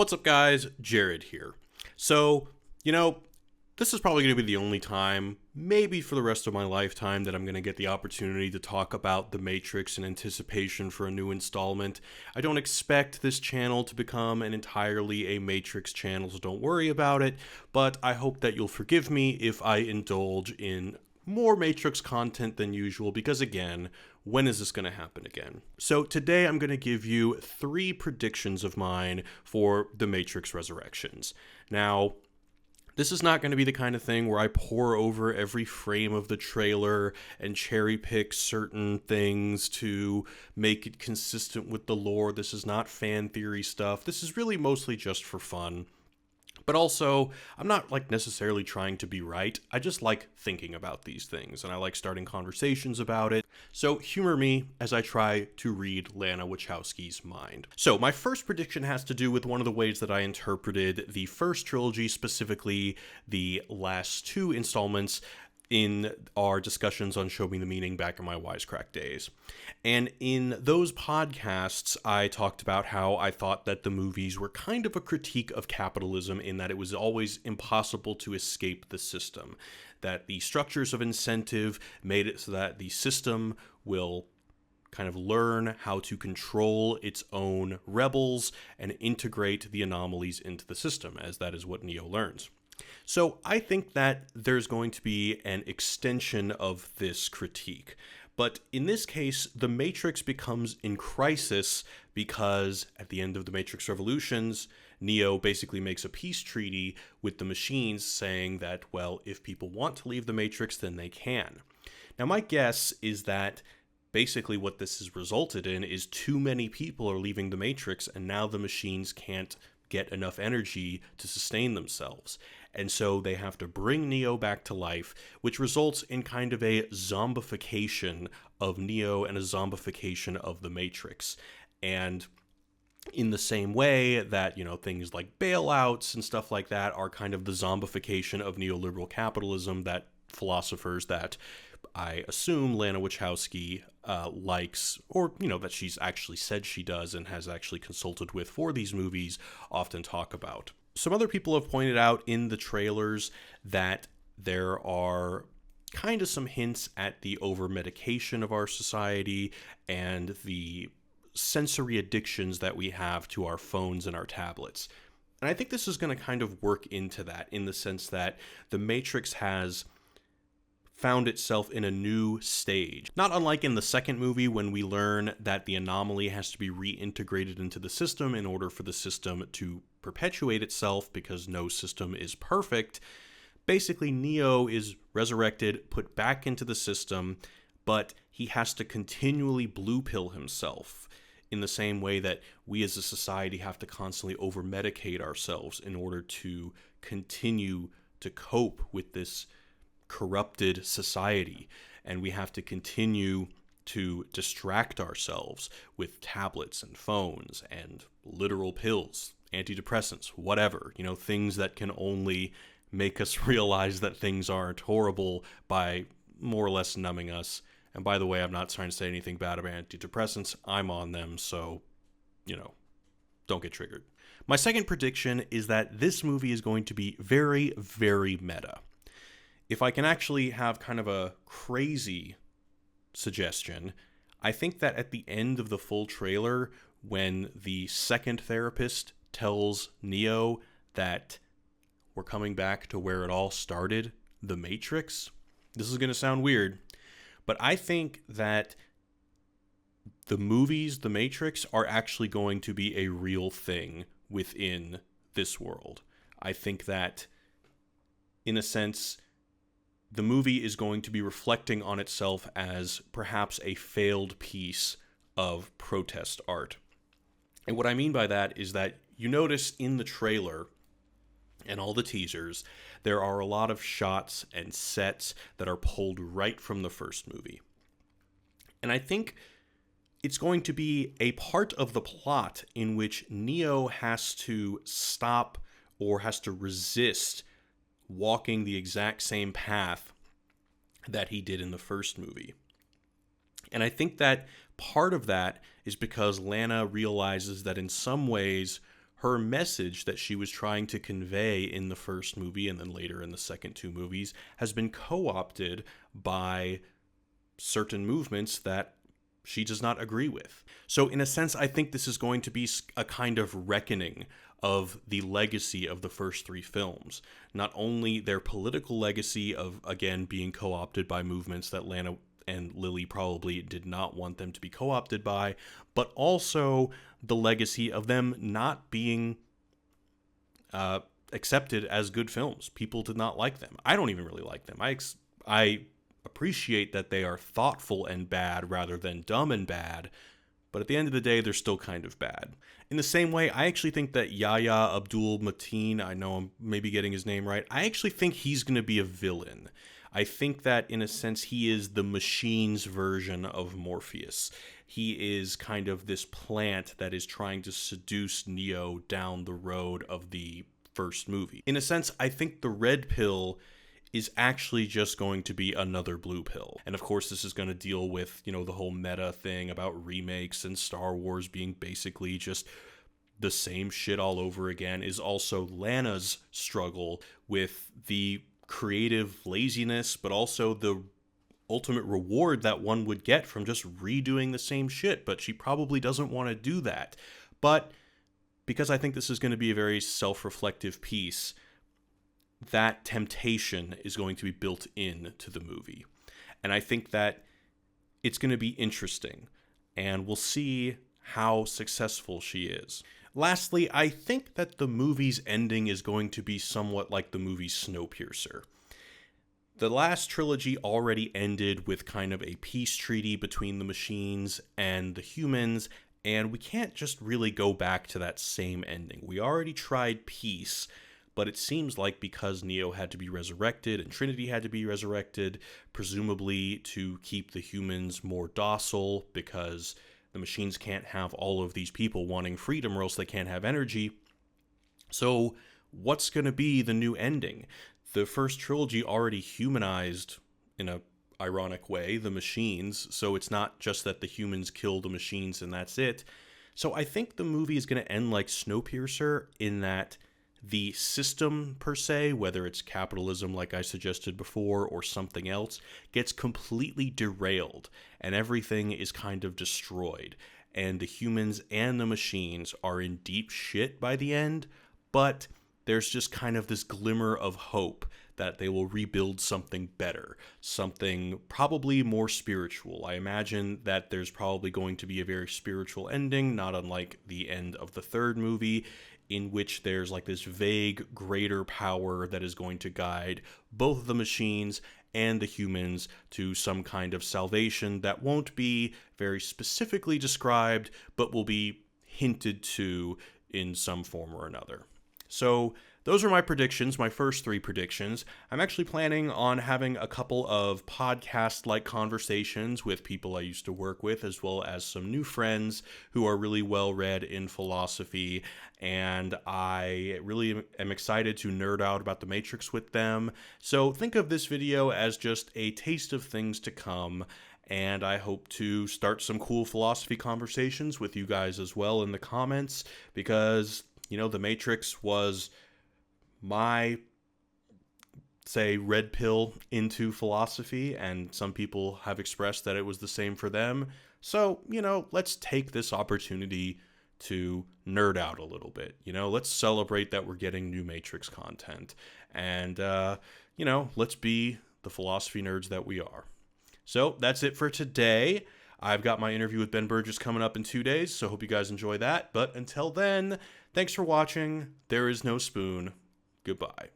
What's up, guys? Jared here. So, you know, this is probably going to be the only time, maybe for the rest of my lifetime, that I'm going to get the opportunity to talk about The Matrix in anticipation for a new installment. I don't expect this channel to become an entirely a Matrix channel, so don't worry about it, but I hope that you'll forgive me if I indulge in more Matrix content than usual, because again, when is this going to happen again? So today I'm going to give you 3 predictions of mine for The Matrix Resurrections. Now, this is not going to be the kind of thing where I pore over every frame of the trailer and cherry pick certain things to make it consistent with the lore. This is not fan theory stuff. This is really mostly just for fun. But also, I'm not necessarily trying to be right. I just like thinking about these things, and I like starting conversations about it. So humor me as I try to read Lana Wachowski's mind. So my first prediction has to do with one of the ways that I interpreted the first trilogy, specifically the last 2 installments, in our discussions on Show Me the Meaning back in my Wisecrack days. And in those podcasts, I talked about how I thought that the movies were kind of a critique of capitalism in that it was always impossible to escape the system, that the structures of incentive made it so that the system will kind of learn how to control its own rebels and integrate the anomalies into the system, as that is what Neo learns. So I think that there's going to be an extension of this critique. But in this case, the Matrix becomes in crisis because at the end of the Matrix Revolutions, Neo basically makes a peace treaty with the machines saying that, well, if people want to leave the Matrix, then they can. Now, my guess is that basically what this has resulted in is too many people are leaving the Matrix, and now the machines can't get enough energy to sustain themselves. And so they have to bring Neo back to life, which results in kind of a zombification of Neo and a zombification of the Matrix. And in the same way that, things like bailouts and stuff like that are kind of the zombification of neoliberal capitalism that philosophers that I assume Lana Wachowski likes, or, that she's actually said she does and has actually consulted with for these movies, often talk about. Some other people have pointed out in the trailers that there are kind of some hints at the overmedication of our society and the sensory addictions that we have to our phones and our tablets. And I think this is going to kind of work into that in the sense that the Matrix has found itself in a new stage. Not unlike in the second movie when we learn that the anomaly has to be reintegrated into the system in order for the system to perpetuate itself because no system is perfect. Basically, Neo is resurrected, put back into the system, but he has to continually blue pill himself in the same way that we as a society have to constantly over-medicate ourselves in order to continue to cope with this corrupted society, and we have to continue to distract ourselves with tablets and phones and literal pills, antidepressants, whatever, things that can only make us realize that things aren't horrible by more or less numbing us. And by the way, I'm not trying to say anything bad about antidepressants. I'm on them, so, don't get triggered. My second prediction is that this movie is going to be very, very meta. If I can actually have kind of a crazy suggestion, I think that at the end of the full trailer, when the second therapist tells Neo that we're coming back to where it all started, the Matrix, this is going to sound weird, but I think that the movies, The Matrix, are actually going to be a real thing within this world. I think that, in a sense, the movie is going to be reflecting on itself as perhaps a failed piece of protest art. And what I mean by that is that you notice in the trailer and all the teasers, there are a lot of shots and sets that are pulled right from the first movie. And I think it's going to be a part of the plot in which Neo has to stop or has to resist walking the exact same path that he did in the first movie. And I think that part of that is because Lana realizes that in some ways her message that she was trying to convey in the first movie and then later in the second two movies has been co-opted by certain movements that she does not agree with. So in a sense, I think this is going to be a kind of reckoning of the legacy of the first three films. Not only their political legacy of, again, being co-opted by movements that Lana and Lily probably did not want them to be co-opted by, but also the legacy of them not being accepted as good films. People did not like them. I don't even really like them. I appreciate that they are thoughtful and bad rather than dumb and bad, but at the end of the day, they're still kind of bad. In the same way, I actually think that Yahya Abdul-Mateen, I know I'm maybe getting his name right, I actually think he's going to be a villain. I think that, in a sense, he is the machine's version of Morpheus. He is kind of this plant that is trying to seduce Neo down the road of the first movie. In a sense, I think the red pill is actually just going to be another blue pill. And of course, this is going to deal with, the whole meta thing about remakes and Star Wars being basically just the same shit all over again, is also Lana's struggle with the creative laziness, but also the ultimate reward that one would get from just redoing the same shit. But she probably doesn't want to do that. But because I think this is going to be a very self-reflective piece, that temptation is going to be built into the movie. And I think that it's going to be interesting, and we'll see how successful she is. Lastly, I think that the movie's ending is going to be somewhat like the movie Snowpiercer. The last trilogy already ended with kind of a peace treaty between the machines and the humans, and we can't just really go back to that same ending. We already tried peace, but it seems like because Neo had to be resurrected and Trinity had to be resurrected, presumably to keep the humans more docile, because the machines can't have all of these people wanting freedom or else they can't have energy. So what's going to be the new ending? The first trilogy already humanized, in a ironic way, the machines, so it's not just that the humans kill the machines and that's it. So I think the movie is going to end like Snowpiercer, in that the system per se, whether it's capitalism like I suggested before or something else, gets completely derailed and everything is kind of destroyed. And the humans and the machines are in deep shit by the end, but there's just kind of this glimmer of hope that they will rebuild something better, something probably more spiritual. I imagine that there's probably going to be a very spiritual ending, not unlike the end of the third movie, in which there's like this vague greater power that is going to guide both the machines and the humans to some kind of salvation that won't be very specifically described, but will be hinted to in some form or another. So those are my predictions, my first three predictions. I'm actually planning on having a couple of podcast-like conversations with people I used to work with, as well as some new friends who are really well-read in philosophy, and I really am excited to nerd out about the Matrix with them. So think of this video as just a taste of things to come, and I hope to start some cool philosophy conversations with you guys as well in the comments, because, the Matrix was my, say, red pill into philosophy, and some people have expressed that it was the same for them. So, let's take this opportunity to nerd out a little bit. Let's celebrate that we're getting new Matrix content, and, let's be the philosophy nerds that we are. So that's it for today. I've got my interview with Ben Burgess coming up in 2 days, so hope you guys enjoy that. But until then, thanks for watching. There is no spoon. Goodbye.